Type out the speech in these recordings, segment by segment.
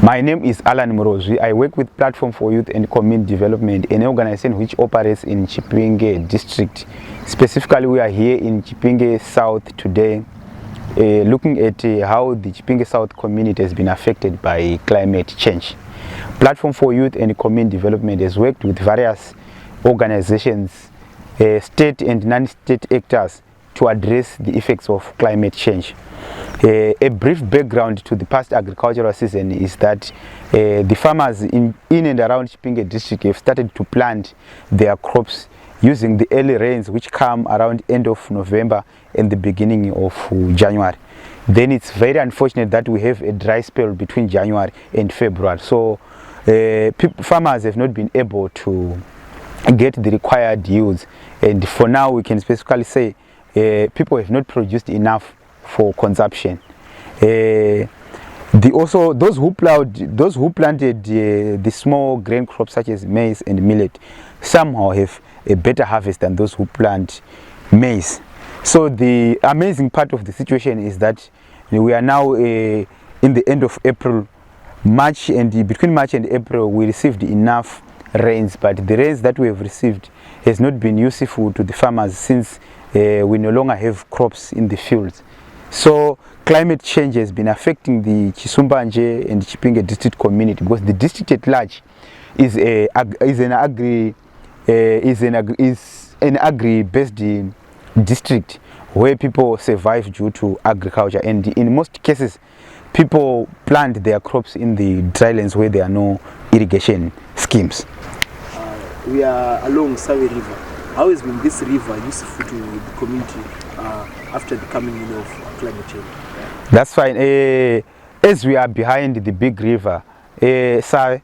My name is Alan Morozwi. I work with Platform for Youth and Community Development, an organization which operates in Chipinge district. Specifically, we are here in Chipinge South today, looking at how the Chipinge South community has been affected by climate change. Platform for Youth and Community Development has worked with various organizations, state and non-state actors, to address the effects of climate change. A brief background to the past agricultural season is that the farmers in and around Chipinge district have started to plant their crops using the early rains which come around end of November and the beginning of January. Then it's very unfortunate that we have a dry spell between January and February. So farmers have not been able to get the required yields, and for now we can specifically say people have not produced enough for consumption. Those who planted the small grain crops such as maize and millet somehow have a better harvest than those who plant maize. So the amazing part of the situation is that we are now in the end of April. Between March and April we received enough rains, but the rains that we have received has not been useful to the farmers since we no longer have crops in the fields. So climate change has been affecting the Chisumbanje and Chipinge district community, because the district at large is an agri-based district where people survive due to agriculture, and in most cases people plant their crops in the drylands where there are no irrigation schemes. We are along Sawe River. How has been this river useful to the community after the coming in of climate change? That's fine. As we are behind the big river, Sawe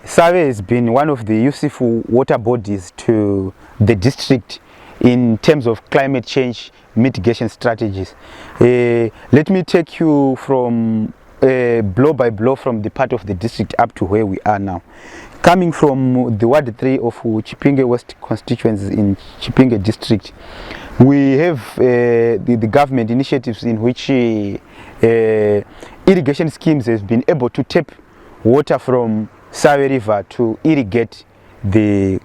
has been one of the useful water bodies to the district in terms of climate change mitigation strategies. Let me take you from blow by blow from the part of the district up to where we are now. Coming from the Ward 3 of Chipinge West constituencies in Chipinge district, we have the government initiatives in which irrigation schemes have been able to tap water from Sawe River to irrigate the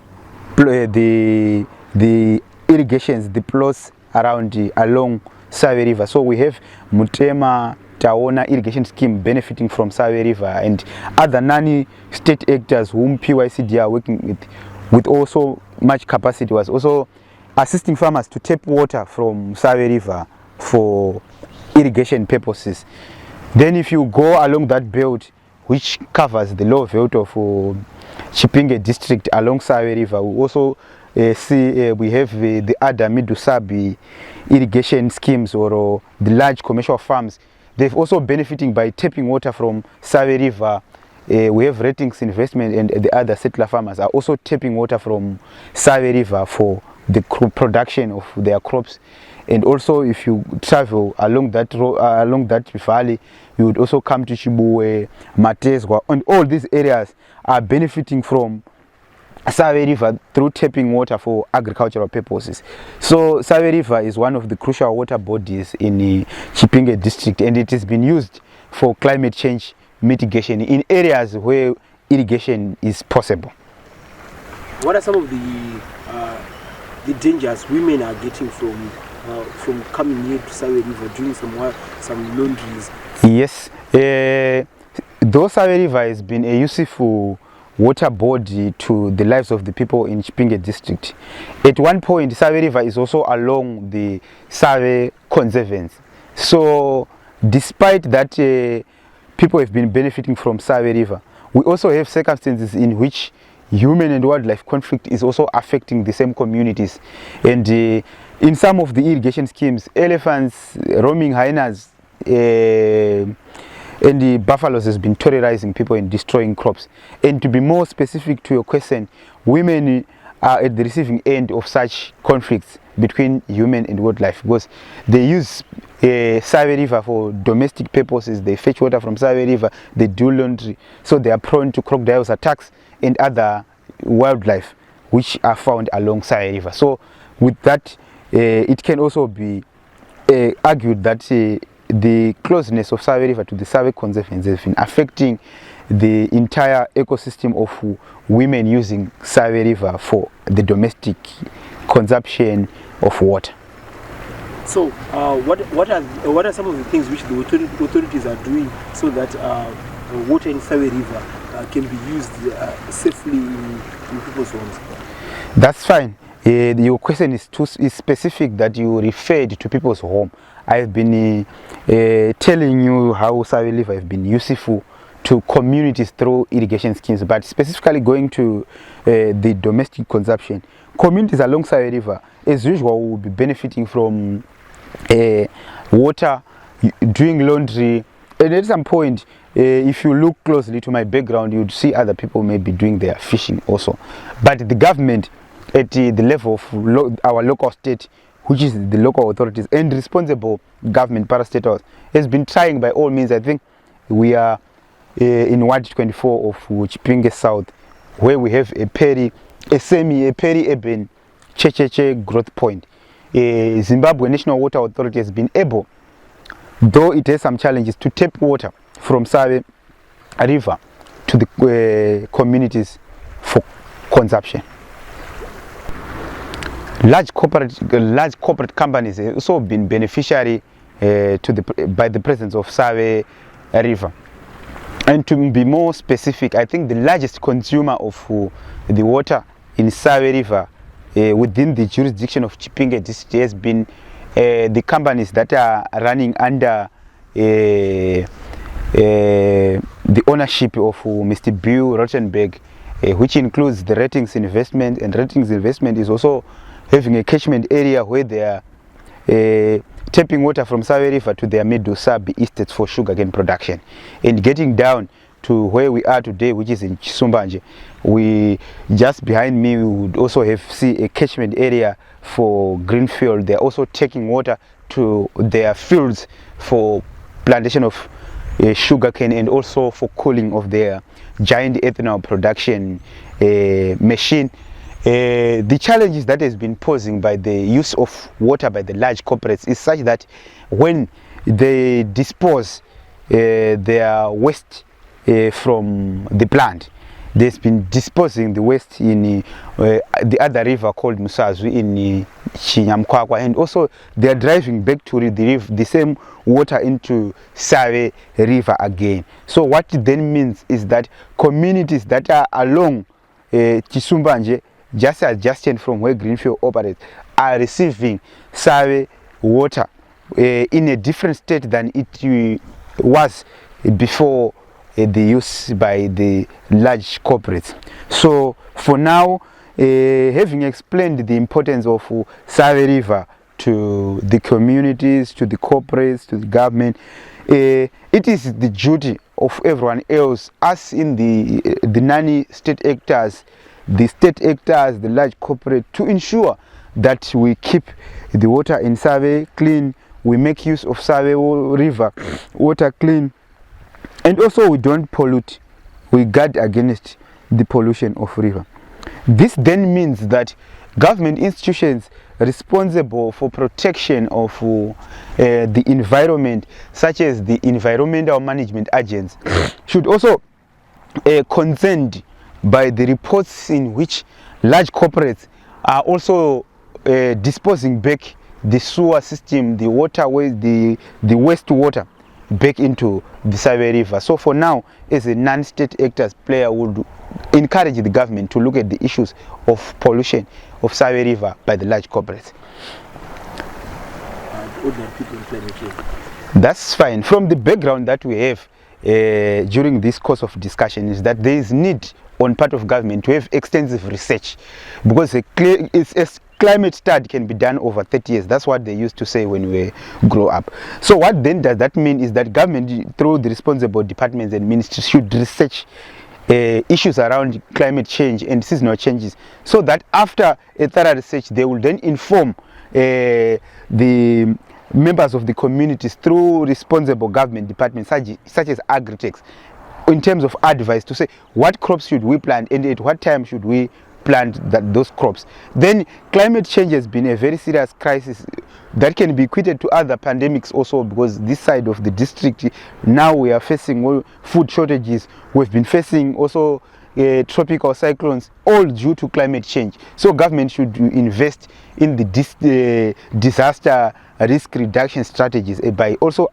irrigations, the plots along Sawe River. So we have Mutema Taona irrigation scheme benefiting from Sawe River, and other non-state actors whom PYCD are working with also much capacity was also assisting farmers to tap water from Sawe River for irrigation purposes. Then if you go along that belt which covers the low belt of Chipinge district along Sawe River, we also see we have the other Midusabi irrigation schemes, or the large commercial farms. They've also benefiting by tapping water from Sawe River. We have Ratings Investment and the other settler farmers are also tapping water from Sawe River for the production of their crops. And also if you travel along that valley, you would also come to Chibue, Matezwa, and all these areas are benefiting from Sawe River through tapping water for agricultural purposes. So Sawe River is one of the crucial water bodies in Chipinge district, and it has been used for climate change mitigation in areas where irrigation is possible. What are some of the dangers women are getting from coming near to Sawe River, doing some laundries? Yes, though Sawe River has been a useful water body to the lives of the people in Chipinge district. At one point, Sawe River is also along the Sawe Conservancy. So despite that people have been benefiting from Sawe River, we also have circumstances in which human and wildlife conflict is also affecting the same communities. And in some of the irrigation schemes, elephants, roaming hyenas, and the buffaloes has been terrorizing people and destroying crops. And to be more specific to your question, women are at the receiving end of such conflicts between human and wildlife, because they use Sawe River for domestic purposes. They fetch water from Sawe River, they do laundry, so they are prone to crocodiles attacks and other wildlife which are found along Sawe River. So with that, it can also be argued that the closeness of Sawe River to the Sawe Conservancy has been affecting the entire ecosystem of women using Save River for the domestic consumption of water. So, what are some of the things which the authorities are doing so that water in Save River can be used safely in people's homes? That's fine. Your question is specific that you referred to people's home. I've been telling you how Save River has been useful to communities through irrigation schemes, but specifically going to the domestic consumption. Communities along Save River, as usual, will be benefiting from water, doing laundry, and at some point, if you look closely to my background, you'd see other people maybe doing their fishing also. But the government, at the level of our local state, which is the local authorities and responsible government parastatals, has been trying by all means. I think we are in Ward 24 of Chipinge South, where we have a peri-urban Checheche growth point. Zimbabwe National Water Authority has been able, though it has some challenges, to tap water from Save River to the communities for consumption. Large corporate companies have also been beneficiary by the presence of Save River. And to be more specific, I think the largest consumer of the water in Save River within the jurisdiction of Chipinge district has been the companies that are running under the ownership of Mr. Bill Rottenberg, which includes the Ratings Investment, and Ratings Investment is also having a catchment area where they are tapping water from Save River to their Medusabi estates for sugarcane production. And getting down to where we are today, which is in Chisumbanje, we just behind me we would also see a catchment area for greenfield. They are also taking water to their fields for plantation of sugarcane and also for cooling of their giant ethanol production machine. The challenges that has been posing by the use of water by the large corporates is such that when they dispose their waste from the plant, they've been disposing the waste in the other river called Musazu in Chinyamkwakwa, and also they are driving back to the same water into Save River again. So what it then means is that communities that are along Chisumbanje, just adjacent from where Greenfield operates, are receiving Save water in a different state than it was before the use by the large corporates. So for now, having explained the importance of Save River to the communities, to the corporates, to the government, it is the duty of everyone else, us in the non-state actors, the state actors, the large corporate, to ensure that we keep the water in Save clean, we make use of Save River water clean, and also we don't pollute, we guard against the pollution of river. This then means that government institutions responsible for protection of the environment, such as the environmental management agents, should also consent by the reports in which large corporates are also disposing back the sewer system, the waterways, the wastewater back into the Save River. So for now, as a non-state actors player, would encourage the government to look at the issues of pollution of Save River by the large corporates. That's fine. From the background that we have during this course of discussion is that there is need on part of government to have extensive research, because a climate study can be done over 30 years. That's what they used to say when we grow up. So what then does that mean is that government, through the responsible departments and ministries, should research issues around climate change and seasonal changes, so that after a thorough research they will then inform the members of the communities through responsible government departments such as Agritech, in terms of advice to say what crops should we plant and at what time should we plant those crops. Then climate change has been a very serious crisis that can be equated to other pandemics also, because this side of the district now we are facing food shortages. We've been facing also tropical cyclones, all due to climate change. So government should invest in the disaster risk reduction strategies by also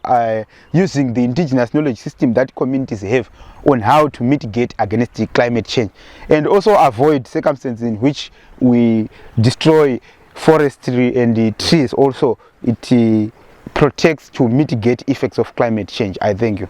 using the indigenous knowledge system that communities have on how to mitigate against the climate change, and also avoid circumstances in which we destroy forestry and the trees. Also it protects to mitigate effects of climate change. I thank you.